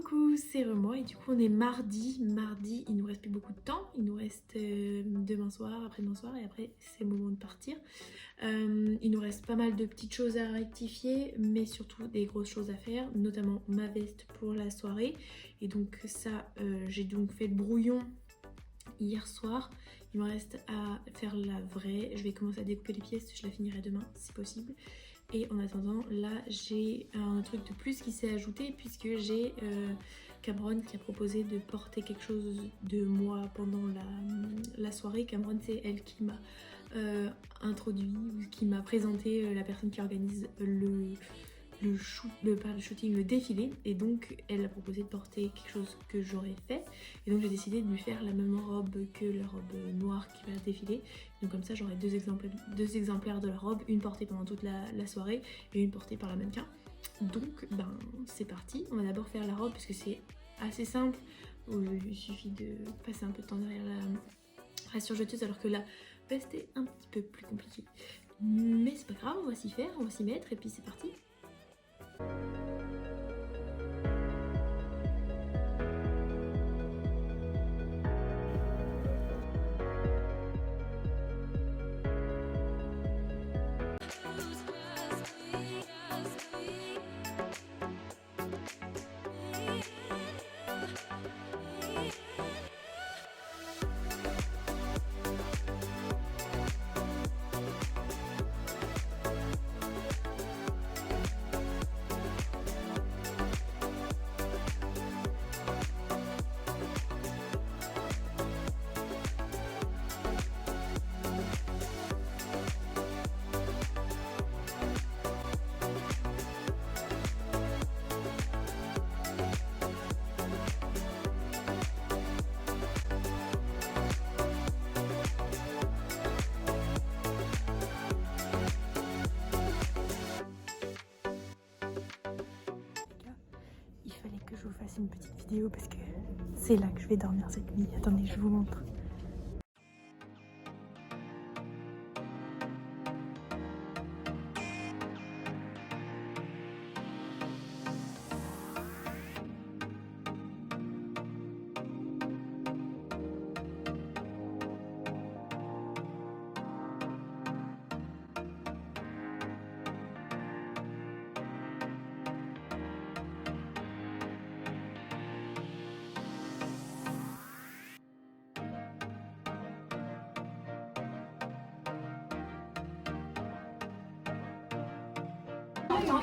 Coucou, c'est moi et du coup on est mardi. Mardi, il nous reste plus beaucoup de temps. Il nous reste demain soir, après-demain soir et après c'est le moment de partir. Il nous reste pas mal de petites choses à rectifier, mais surtout des grosses choses à faire, notamment ma veste pour la soirée. Et donc ça, j'ai donc fait le brouillon hier soir. Il me reste à faire la vraie. Je vais commencer à découper les pièces, je la finirai demain si possible. Et en attendant, là j'ai un truc de plus qui s'est ajouté puisque j'ai Cameron qui a proposé de porter quelque chose de moi pendant la soirée. Cameron, c'est elle qui m'a introduit, qui m'a présenté la personne qui organise le shooting, le défilé, et donc elle a proposé de porter quelque chose que j'aurais fait, et donc j'ai décidé de lui faire la même robe que la robe noire qui va défiler. Donc comme ça j'aurai deux exemplaires de la robe, une portée pendant toute la soirée et une portée par la mannequin. Donc ben c'est parti, on va d'abord faire la robe parce que c'est assez simple, il suffit de passer un peu de temps derrière la surjeteuse, alors que la veste est un petit peu plus compliquée, mais c'est pas grave, on va s'y faire, on va s'y mettre et puis c'est parti. Que je vous fasse une petite vidéo parce que c'est là que je vais dormir cette nuit. Attendez, je vous montre.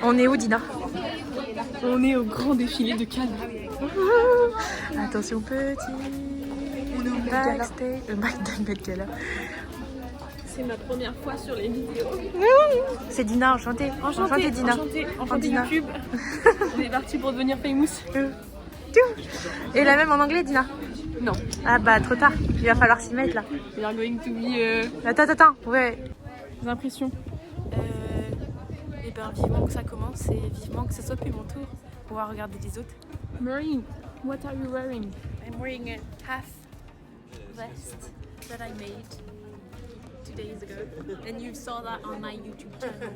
On est où, Dina? On est au grand défilé de Cannes. Attention petit. On est au Met Gala. C'est ma première fois sur les vidéos. C'est Dina, enchantée. Enchantée Dina. Enchantée YouTube. On est parti pour devenir famous. Et la même en anglais, Dina? Non. Ah bah trop tard, il va falloir s'y mettre là. We are going to be... Attends, ouais. Des impressions. Et ben vivement que ça commence et vivement que ce soit plus mon tour pour pouvoir regarder les autres. Marine, what are you wearing? I'm wearing a half vest that I made 2 days ago, and you saw that on my YouTube channel.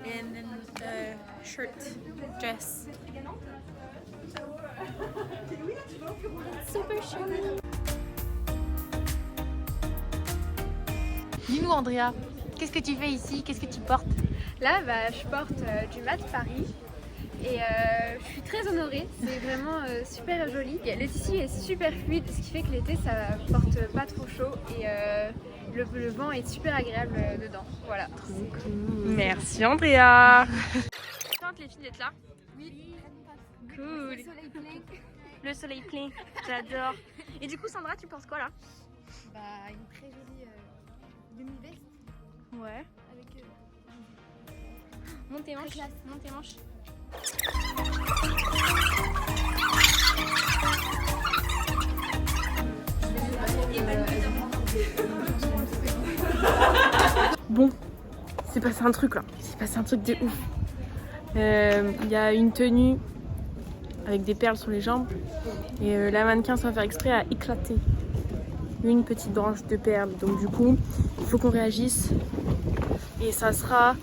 And then a shirt, dress. It's super chubby. Dis-nous Andrea, qu'est-ce que tu fais ici? Qu'est-ce que tu portes? Là, je porte du mat Paris et je suis très honorée, c'est vraiment super joli. Le tissu est super fluide, ce qui fait que l'été ça porte pas trop chaud et le vent est super agréable dedans. Voilà. Trop cool. Merci Andrea. Contente les filles d'être là? Oui. Cool. Le soleil plein. Le soleil plein, j'adore. Et du coup Sandra, tu penses quoi là? Une très jolie demi-veste. Ouais. Avec monte tes manches, monte tes manches. Bon, c'est passé un truc là. C'est passé un truc de ouf. Il y a une tenue avec des perles sur les jambes et la mannequin sans faire exprès a éclaté une petite branche de perles. Donc du coup, il faut qu'on réagisse et ça sera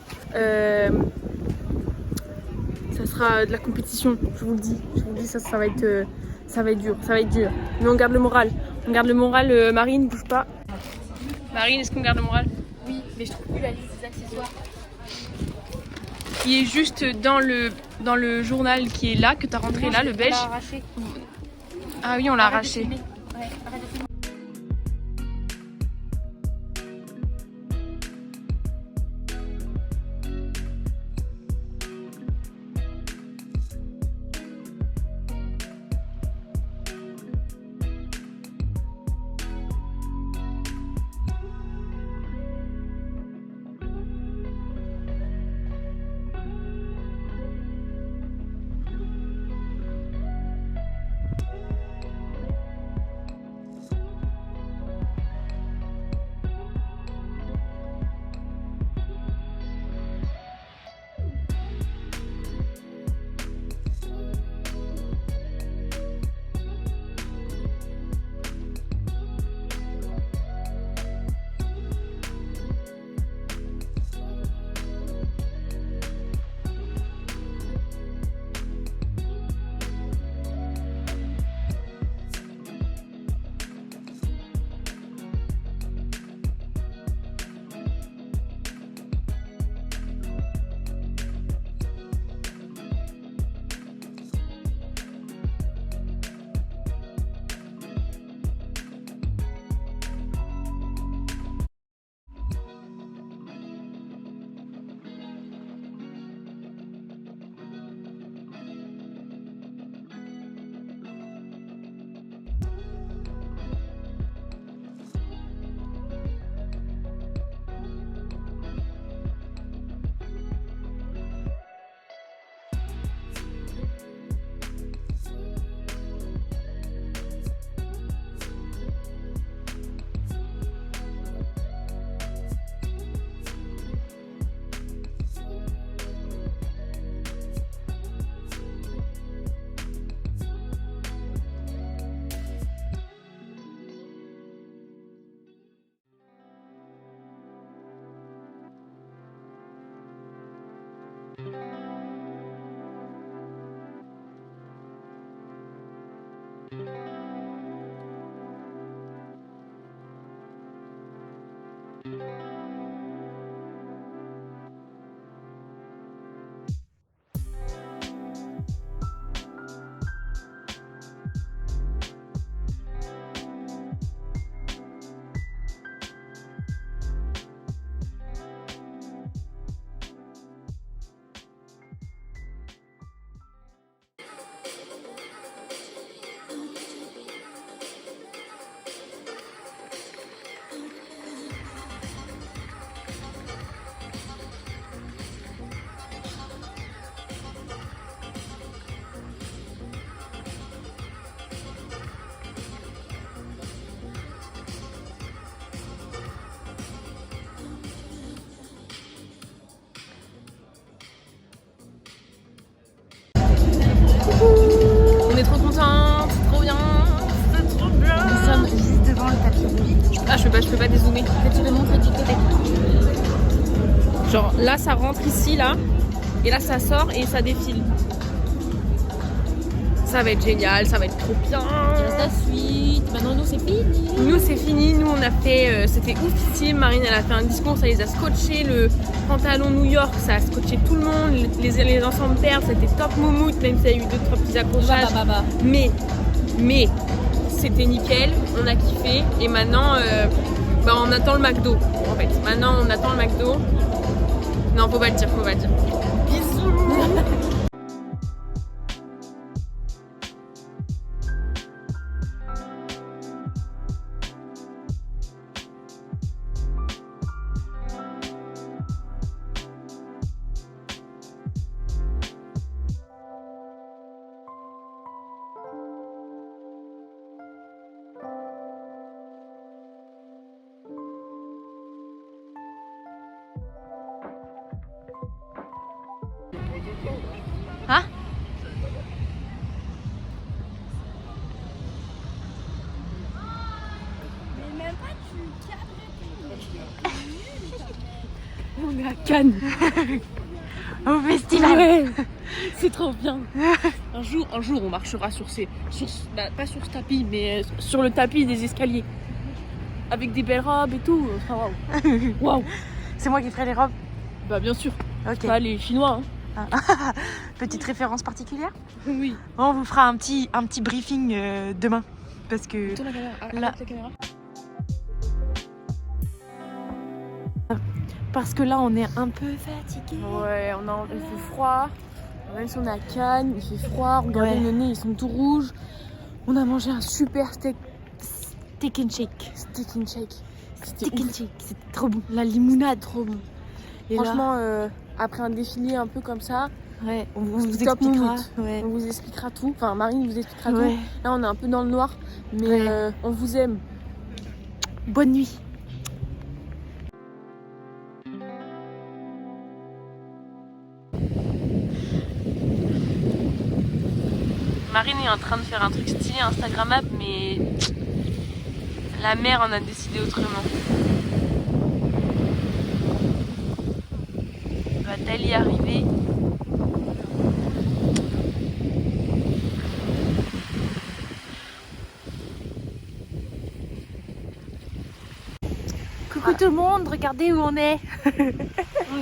ça sera de la compétition, je vous le dis. Je vous le dis, ça va être dur, ça va être dur. Mais on garde le moral. On garde le moral, Marine, bouge pas. Marine, est-ce qu'on garde le moral? Oui, mais je trouve plus la liste des accessoires. Qui est juste dans le journal qui est là, que t'as rentré là, le beige. On l'a arraché. Ah oui, on l'a Arrête de arraché. filmer. Ouais, arrête de filmer. On est trop contents, c'est trop bien, c'est trop bien. Nous sommes juste devant le tapis rouge. Ah, je peux pas dézoomer. En fait, tu peux montrer du côté. Genre là, ça rentre ici, là, et là, ça sort et ça défile. Ça va être génial, ça va être trop bien. La suite. Maintenant, nous, c'est fini. Nous, c'est fini. Nous, on a fait. C'était oufissime. Marine, elle a fait un discours, ça les a scotchés. Le pantalon New York, ça a scotché tout le monde. Les ensembles paires, c'était top moumoute, même s'il y a eu 2-3 petits accrochages. Mais c'était nickel. On a kiffé. Et maintenant, on attend le McDo. En fait, maintenant, on attend le McDo. Non, faut pas le dire, faut pas le dire. Bisous. Hein? Mais même pas tu cadres. On est à Cannes. Au festival. Ouais. C'est trop bien. Un jour, on marchera pas sur ce tapis, mais sur le tapis des escaliers. Avec des belles robes et tout. Enfin, waouh. Waouh. C'est moi qui ferai les robes. Bah bien sûr. Ok. Pas les Chinois. Hein. Petite référence particulière. Oui. On vous fera un petit briefing demain. Parce que Tourne la caméra. Là. Arrête la caméra. Parce que là, on est un peu fatigué. Ouais, il fait froid. Même si on est à Cannes, il fait froid. Regardez, Ouais. nos nez, ils sont tout rouges. On a mangé un super steak Steak and shake. and shake. C'était Steak ouf. and shake, c'est trop bon. La limonade. Trop bon. Et Franchement, après un défilé un peu comme ça, là, ouais, on vous top expliquera. minute. Ouais. On vous expliquera tout. Enfin, Marine vous expliquera Ouais. tout. Là, on est un peu dans le noir, mais Ouais. on vous aime. Bonne nuit. Marine est en train de faire un truc stylé Instagrammable, mais la mère en a décidé autrement. Va-t-elle y arriver? Coucou tout le monde, regardez où on est. On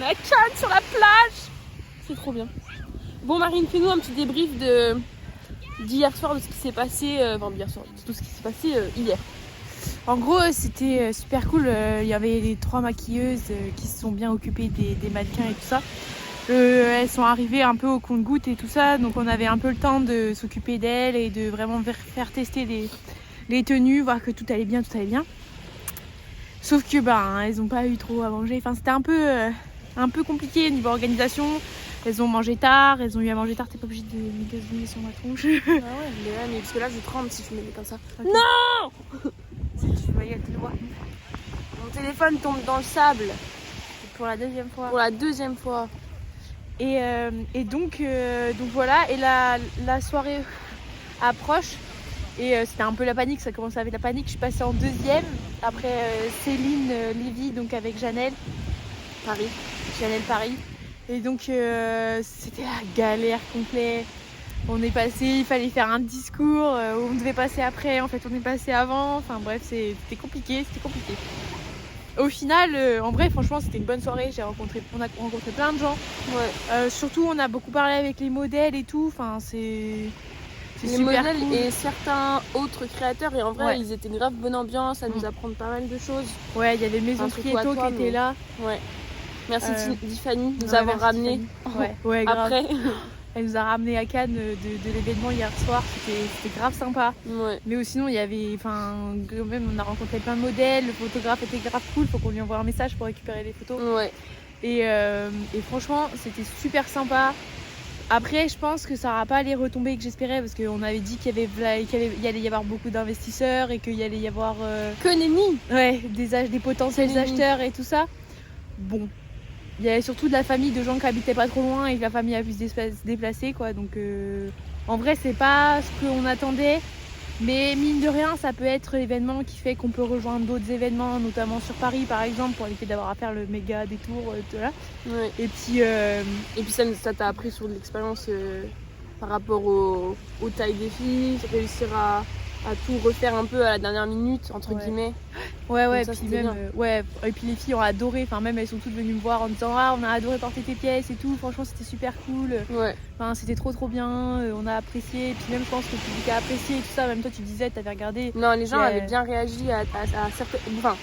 est à Cannes sur la plage. C'est trop bien. Bon Marine, fais-nous un petit débrief d'hier soir, de ce qui s'est passé, d'hier soir, de tout ce qui s'est passé hier. En gros, c'était super cool. Il y avait les 3 maquilleuses qui se sont bien occupées des mannequins et tout ça. Elles sont arrivées un peu au compte-gouttes et tout ça, donc on avait un peu le temps de s'occuper d'elles et de vraiment faire tester les tenues, voir que tout allait bien, tout allait bien. Sauf que elles n'ont pas eu trop à manger. Enfin, c'était un peu compliqué niveau organisation. Elles ont mangé tard, elles ont eu à manger tard. T'es pas obligée de me gazouiller sur ma tronche. Ah ouais, mais parce que là je tremble si tu me mets comme ça. Ok. Non. Si tu voyais, tu le vois. Mon téléphone tombe dans le sable Pour la 2e fois. pour la 2e fois. Et donc voilà. Et la soirée approche. Et c'était un peu la panique, ça commençait avec la panique. Je suis passée en 2e. Après Céline Lévy, donc avec Janelle Paris. Paris. Et donc c'était la galère complète. On est passé, il fallait faire un discours, on devait passer après, en fait on est passé avant. Enfin bref, c'était compliqué. Au final, en vrai, franchement, c'était une bonne soirée. On a rencontré plein de gens. Ouais. Surtout, on a beaucoup parlé avec les modèles et tout. Enfin, c'est Les super modèles cool. et certains autres créateurs, et en vrai Ouais. ils étaient une grave bonne ambiance à nous apprendre pas mal de choses. Ouais, il y avait Maison Enfin, surtout à Prieto toi, qui était mais- là. Ouais. Merci Tiffany de nous Ouais, avoir merci, ramenés Tiffany. Ouais, grave. après. Elle nous a ramené à Cannes de l'événement hier soir. C'était grave sympa. Ouais. Mais sinon, il y avait, quand même, on a rencontré plein de modèles. Le photographe était grave cool. Faut qu'on lui envoie un message pour récupérer les photos. Ouais. Et franchement, c'était super sympa. Après, je pense que ça n'aura pas les retombées que j'espérais parce qu'on avait dit qu'il y allait y avoir beaucoup d'investisseurs et qu'il y allait y avoir Que nenni. des potentiels Oui. acheteurs et tout ça. Bon, il y avait surtout de la famille de gens qui habitaient pas trop loin et que la famille a pu se déplacer quoi. Donc en vrai, c'est pas ce qu'on attendait. Mais mine de rien, ça peut être l'événement qui fait qu'on peut rejoindre d'autres événements, notamment sur Paris par exemple, pour éviter d'avoir à faire le méga détour. Là. Ouais. Et puis, Et puis ça t'a appris sur de l'expérience par rapport aux tailles des filles, réussir à tout refaire un peu à la dernière minute, entre Ouais. guillemets. ouais, Donc ça, puis c'était même, bien. et puis les filles ont adoré, enfin même elles sont toutes venues me voir en me disant ah on a adoré porter tes pièces et tout, franchement c'était super cool, Ouais. enfin c'était trop bien, on a apprécié, et puis même je pense que le public a apprécié et tout ça, même toi tu disais, t'avais regardé. Non, les gens Ouais. avaient bien réagi à certaines. Enfin,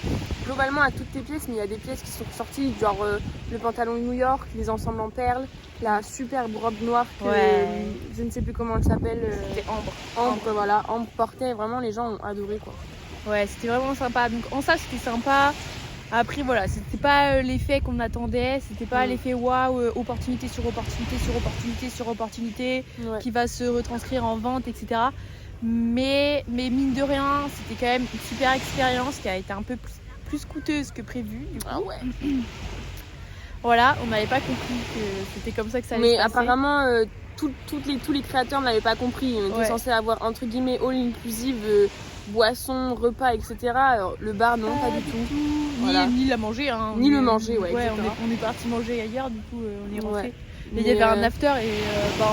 globalement à toutes tes pièces, mais il y a des pièces qui sont sorties, genre le pantalon de New York, les ensembles en perles, la superbe robe noire que Ouais. je ne sais plus comment elle s'appelle. C'était Ambre. Ambre, voilà, Ambre portait, vraiment les gens ont adoré quoi. Ouais, c'était vraiment sympa, donc en ça c'était sympa. Après voilà, c'était pas l'effet qu'on attendait, c'était pas l'effet waouh, opportunité sur opportunité sur opportunité sur opportunité, Ouais. qui va se retranscrire en vente, etc. Mais mine de rien, c'était quand même une super expérience qui a été un peu plus coûteuse que prévu. Du coup. Ah ouais. Voilà, on n'avait pas compris que c'était comme ça que ça allait Mais se passer. apparemment, tous les créateurs n'avaient pas compris. On était Ouais. censé avoir entre guillemets all inclusive, boissons, repas, etc. Alors, le bar, non, pas du tout. Voilà. Ni la manger. Hein. Ni le manger, ouais, Ouais, etc. on est parti manger ailleurs, du coup on est rentré. Ouais. Et il y avait un after et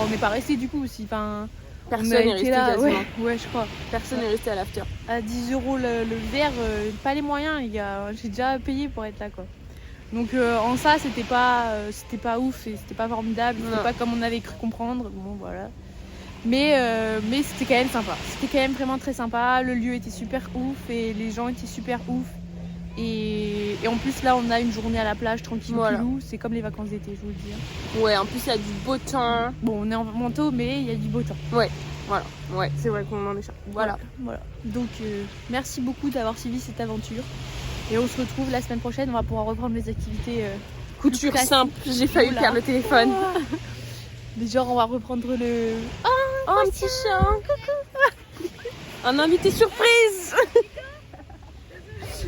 on n'est pas resté du coup aussi. Enfin, Personne on a n'est été resté là, quasiment. ouais, je crois. Personne n'est resté à l'after. À 10 € le verre, pas les moyens, les gars. J'ai déjà payé pour être là, quoi. Donc en ça, c'était pas ouf et c'était pas formidable. C'était Non. pas comme on avait cru comprendre. Bon, voilà. Mais c'était quand même sympa. C'était quand même vraiment très sympa. Le lieu était super ouf et les gens étaient super ouf. Et en plus, là, on a une journée à la plage tranquille. Voilà. C'est comme les vacances d'été, je vous le dis. Ouais, en plus il y a du beau temps. Bon, on est en manteau, mais il y a du beau temps. Voilà, ouais, c'est vrai qu'on en échappe. Voilà. Donc, merci beaucoup d'avoir suivi cette aventure. Et on se retrouve la semaine prochaine. On va pouvoir reprendre les activités Couture classiques. simple, j'ai failli Oula. perdre le téléphone. Mais genre, on va reprendre le... Oh, un petit chat. Coucou. Un invité surprise.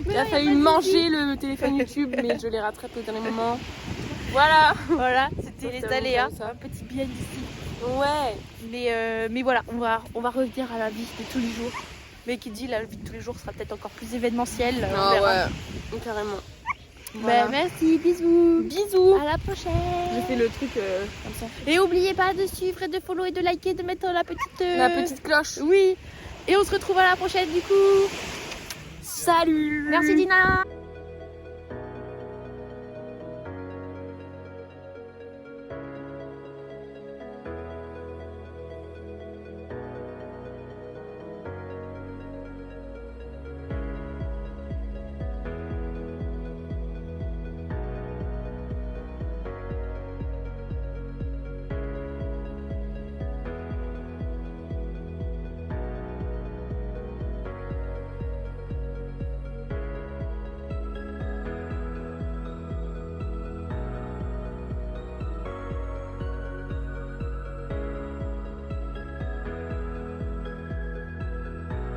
Il a failli manger le téléphone YouTube, mais je l'ai rattrapé au dernier moment. Voilà. Voilà, c'était les Ça aléas. comme ça. Un petit bien d'ici. Ouais. Mais voilà, on va revenir à la vie de tous les jours. Mais qui dit la vie de tous les jours sera peut-être encore plus événementielle. On Ah verra. ouais, carrément. Bah, merci, bisous. Bisous. À la prochaine. J'ai fait le truc comme ça. Et n'oubliez pas de suivre et de follow et de liker, de mettre la petite... La petite cloche. Oui. Et on se retrouve à la prochaine du coup. Salut. Merci Dina.